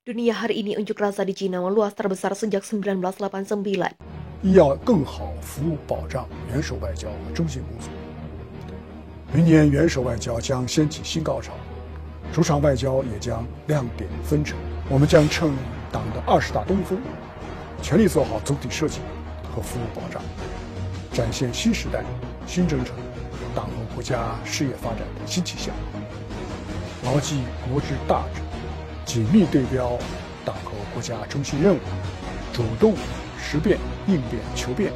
Dunia hari ini unjuk rasa di Cina meluas terbesar sejak 1989. 要更好服务保障元首外交和中信公司。明年元首外交将掀起新高潮，主场外交也将亮点纷呈。我们将乘党的20大东风，全力做好总体设计和服务保障，展现新时代、新征程党和国家事业发展的新气象。牢记国之大志，紧密对标党和国家中心任务，主动识变、应变、求变，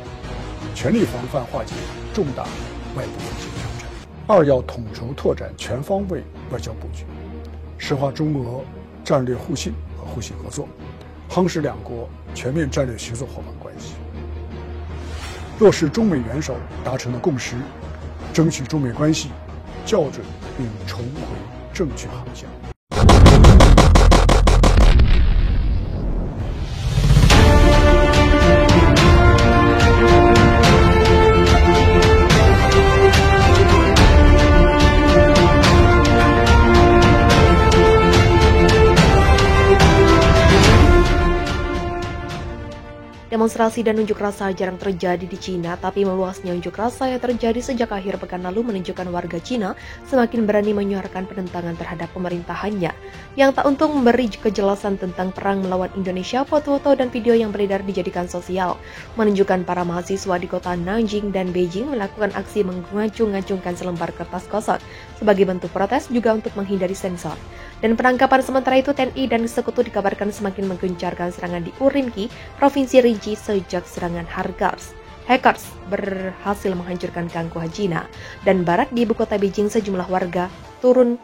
全力防范化解重大外部风险挑战。二要统筹拓展全方位外交布局，深化中俄战略互信和互信合作，夯实两国全面战略协作伙伴关系，落实中美元首达成的共识，争取中美关系校准并重回正确航向。Demonstrasi dan unjuk rasa jarang terjadi di Cina, tapi meluasnya unjuk rasa yang terjadi sejak akhir pekan lalu menunjukkan warga Cina semakin berani menyuarakan penentangan terhadap pemerintahannya. Yang tak untung memberi kejelasan tentang perang melawan Indonesia, foto-foto dan video yang beredar dijadikan sosial, menunjukkan para mahasiswa di kota Nanjing dan Beijing melakukan aksi mengacung-acungkan selembar kertas kosong sebagai bentuk protes juga untuk menghindari sensor. Dan penangkapan sementara itu TNI dan sekutu dikabarkan semakin menggencarkan serangan di Urinki, Provinsi Rinci sejak serangan hackers berhasil menghancurkan kampuhan Cina dan barat di ibu kota Beijing. Sejumlah warga turun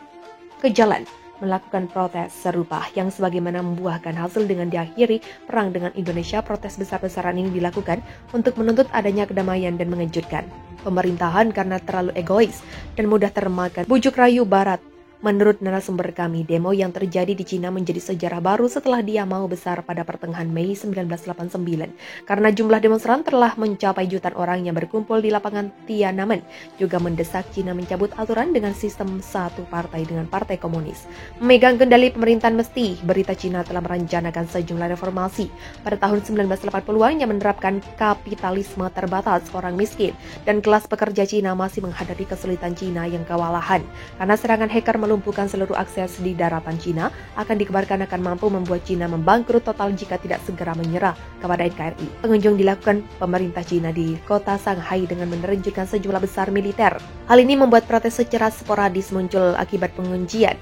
ke jalan melakukan protes serupa yang sebagaimana membuahkan hasil dengan diakhiri perang dengan Indonesia. Protes besar-besaran ini dilakukan untuk menuntut adanya kedamaian dan mengejutkan pemerintahan karena terlalu egois dan mudah termakan bujuk rayu barat. Menurut narasumber kami, demo yang terjadi di Cina menjadi sejarah baru setelah dia mau besar pada pertengahan Mei 1989. Karena jumlah demonstran telah mencapai jutaan orang yang berkumpul di lapangan Tiananmen, juga mendesak Cina mencabut aturan dengan sistem satu partai dengan partai komunis. Memegang kendali pemerintahan mesti, berita Cina telah merencanakan sejumlah reformasi pada tahun 1980-an yang menerapkan kapitalisme terbatas, orang miskin, dan kelas pekerja Cina masih menghadapi kesulitan. Cina yang kewalahan karena serangan hacker melumpuhkan seluruh akses di daratan Cina akan dikabarkan akan mampu membuat Cina membangkrut total jika tidak segera menyerah kepada NKRI. Pengunjung dilakukan pemerintah Cina di kota Shanghai dengan menerjunkan sejumlah besar militer. Hal ini membuat protes secara sporadis muncul akibat penguncian.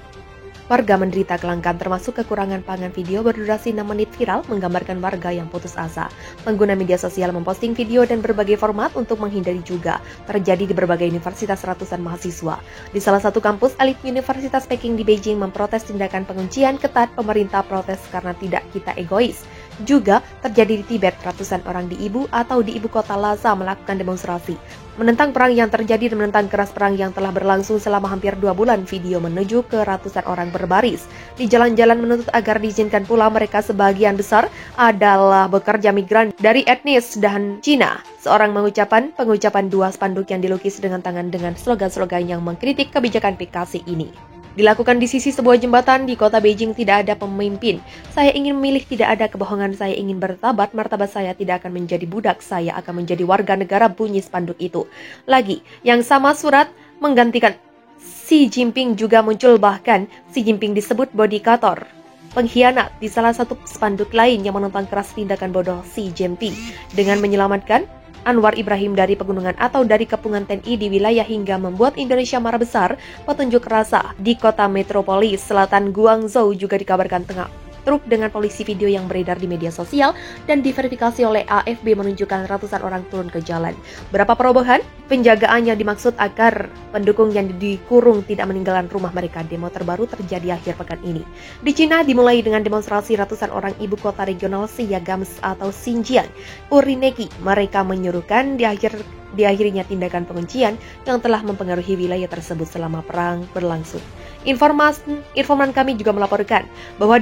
Warga menderita kelangkaan termasuk kekurangan pangan. Video berdurasi 6 menit viral menggambarkan warga yang putus asa. Pengguna media sosial memposting video dan berbagai format untuk menghindari juga terjadi di berbagai universitas ratusan mahasiswa. Di salah satu kampus elit Universitas Peking di Beijing memprotes tindakan penguncian ketat pemerintah. Protes karena tidak kita egois. Juga terjadi di Tibet, ratusan orang di ibu kota Lhasa melakukan demonstrasi menentang perang yang terjadi dan menentang keras perang yang telah berlangsung selama hampir 2 bulan. Video menuju ke ratusan orang berbaris di jalan-jalan menuntut agar diizinkan pula mereka sebagian besar adalah bekerja migran dari etnis dan Cina. Seorang pengucapan 2 spanduk yang dilukis dengan tangan dengan slogan-slogan yang mengkritik kebijakan PKC ini. Dilakukan di sisi sebuah jembatan di kota Beijing. Tidak ada pemimpin. Saya ingin memilih, tidak ada kebohongan. Saya ingin bertobat. Martabat saya tidak akan menjadi budak. Saya akan menjadi warga negara, bunyi spanduk itu. Lagi, yang sama surat menggantikan Xi Jinping juga muncul, bahkan Xi Jinping disebut bodikator, pengkhianat di salah satu spanduk lain yang menentang keras tindakan bodoh Xi Jinping dengan menyelamatkan Anwar Ibrahim dari pegunungan atau dari kepungan TNI di wilayah hingga membuat Indonesia marah besar. Petunjuk rasa di kota metropolis selatan Guangzhou juga dikabarkan tengah truk dengan polisi. Video yang beredar di media sosial dan diverifikasi oleh AFP menunjukkan ratusan orang turun ke jalan. Berapa perubahan? Penjagaan yang dimaksud agar pendukung yang dikurung tidak meninggalkan rumah mereka. Demo terbaru terjadi akhir pekan ini. Di Cina dimulai dengan demonstrasi ratusan orang ibu kota regional Xinjiang atau Xinjiang, Urineki. Mereka menyuruhkan diakhirinya tindakan penguncian yang telah mempengaruhi wilayah tersebut selama perang berlangsung. Informan kami juga melaporkan bahwa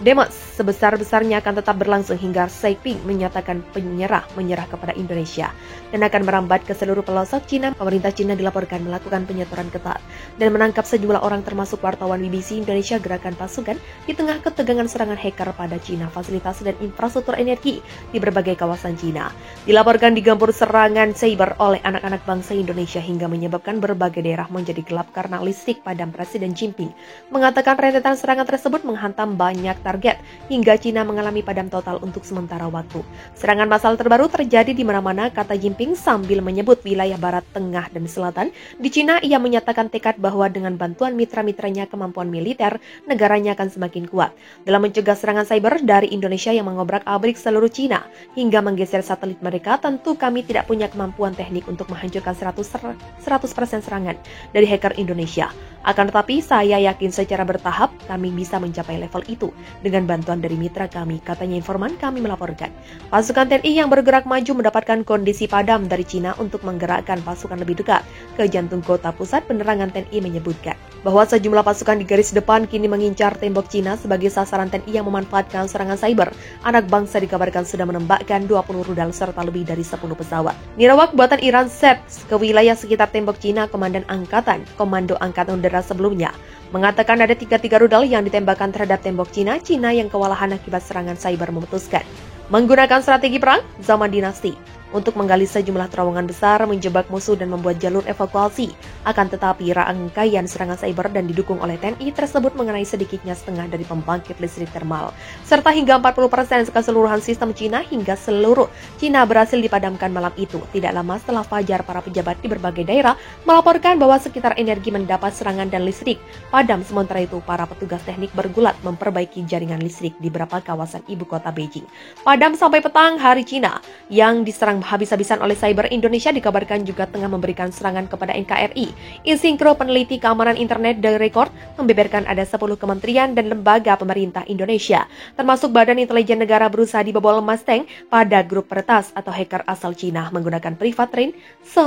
demos sebesar-besarnya akan tetap berlangsung hingga Xi Jinping menyatakan menyerah kepada Indonesia dan akan merambat ke seluruh pelosok Cina. Pemerintah Cina dilaporkan melakukan penyetoran ketat dan menangkap sejumlah orang termasuk wartawan BBC Indonesia Gerakan Pasukan di tengah ketegangan serangan hacker pada Cina, fasilitas dan infrastruktur energi di berbagai kawasan Cina. Dilaporkan digempur serangan cyber oleh anak-anak bangsa Indonesia hingga menyebabkan berbagai daerah menjadi gelap karena listrik padam. Presiden Jinping mengatakan rentetan serangan tersebut menghantam banyak target hingga Cina mengalami padam total untuk sementara waktu. Serangan massal terbaru terjadi di mana-mana, kata Jinping sambil menyebut wilayah barat, tengah, dan selatan. Di Cina, ia menyatakan tekad bahwa dengan bantuan mitra-mitranya kemampuan militer, negaranya akan semakin kuat dalam mencegah serangan cyber dari Indonesia yang mengobrak-abrik seluruh Cina hingga menggeser satelit mereka. Tentu kami tidak punya kemampuan teknik untuk menghancurkan 100% serangan dari hacker Indonesia. Akan tetapi saya yakin secara bertahap kami bisa mencapai level itu dengan bantuan dari mitra kami, katanya informan kami melaporkan. Pasukan TNI yang bergerak maju mendapatkan kondisi padam dari Cina untuk menggerakkan pasukan lebih dekat ke jantung kota. Pusat Penerangan TNI menyebutkan bahwa sejumlah pasukan di garis depan kini mengincar tembok Cina sebagai sasaran TNI yang memanfaatkan serangan cyber. Anak bangsa dikabarkan sudah menembakkan 20 rudal serta lebih dari 10 pesawat. Nirawak buatan Iran set ke wilayah sekitar tembok Cina. Komando Angkatan Udara sebelumnya mengatakan ada 33 rudal yang ditembakkan terhadap tembok Cina. Cina yang kewalahan akibat serangan cyber memutuskan menggunakan strategi perang zaman dinasti untuk menggali sejumlah terowongan besar, menjebak musuh dan membuat jalur evakuasi. Akan tetapi rangkaian serangan cyber dan didukung oleh TNI tersebut mengenai sedikitnya setengah dari pembangkit listrik termal, serta hingga 40% keseluruhan sistem Cina hingga seluruh Cina berhasil dipadamkan malam itu. Tidak lama setelah fajar, para pejabat di berbagai daerah melaporkan bahwa sekitar energi mendapat serangan dan listrik padam. Sementara itu, para petugas teknik bergulat memperbaiki jaringan listrik di beberapa kawasan ibu kota Beijing. Padam sampai petang hari. Cina yang diserang habis-habisan oleh cyber. Indonesia dikabarkan juga tengah memberikan serangan kepada NKRI. Insinkro peneliti keamanan internet The Record membeberkan ada 10 kementerian dan lembaga pemerintah Indonesia, termasuk Badan Intelijen Negara, berusaha dibobol Mustang pada grup peretas atau hacker asal Cina menggunakan private train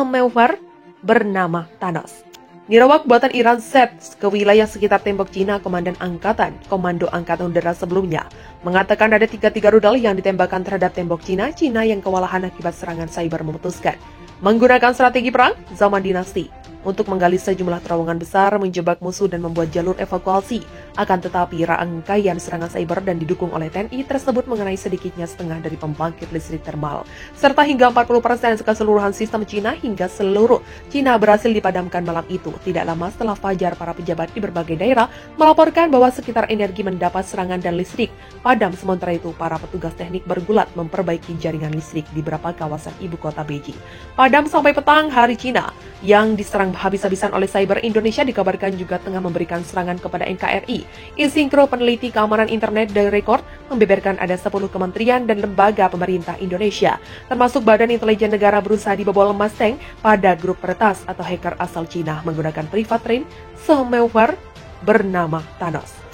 malware bernama Thanos. Nirawak buatan Iran set ke wilayah sekitar tembok Cina. Komando Angkatan Udara sebelumnya mengatakan ada 33 rudal yang ditembakkan terhadap tembok Cina. Cina yang kewalahan akibat serangan cyber memutuskan menggunakan strategi perang zaman dinasti untuk menggali sejumlah terowongan besar, menjebak musuh dan membuat jalur evakuasi. Akan tetapi rangkaian serangan cyber dan didukung oleh TNI tersebut mengenai sedikitnya setengah dari pembangkit listrik termal, serta hingga 40% keseluruhan sistem Cina hingga seluruh Cina berhasil dipadamkan malam itu. Tidak lama setelah fajar, para pejabat di berbagai daerah melaporkan bahwa sekitar energi mendapat serangan dan listrik padam. Sementara itu, para petugas teknik bergulat memperbaiki jaringan listrik di beberapa kawasan ibu kota Beijing. Padam sampai petang hari. Cina yang diserang habis-habisan oleh cyber. Indonesia dikabarkan juga tengah memberikan serangan kepada NKRI. Insinkro peneliti keamanan internet The Record membeberkan ada 10 kementerian dan lembaga pemerintah Indonesia, termasuk Badan Intelijen Negara, berusaha dibobol Mustang pada grup peretas atau hacker asal Cina menggunakan private train malware bernama Thanos.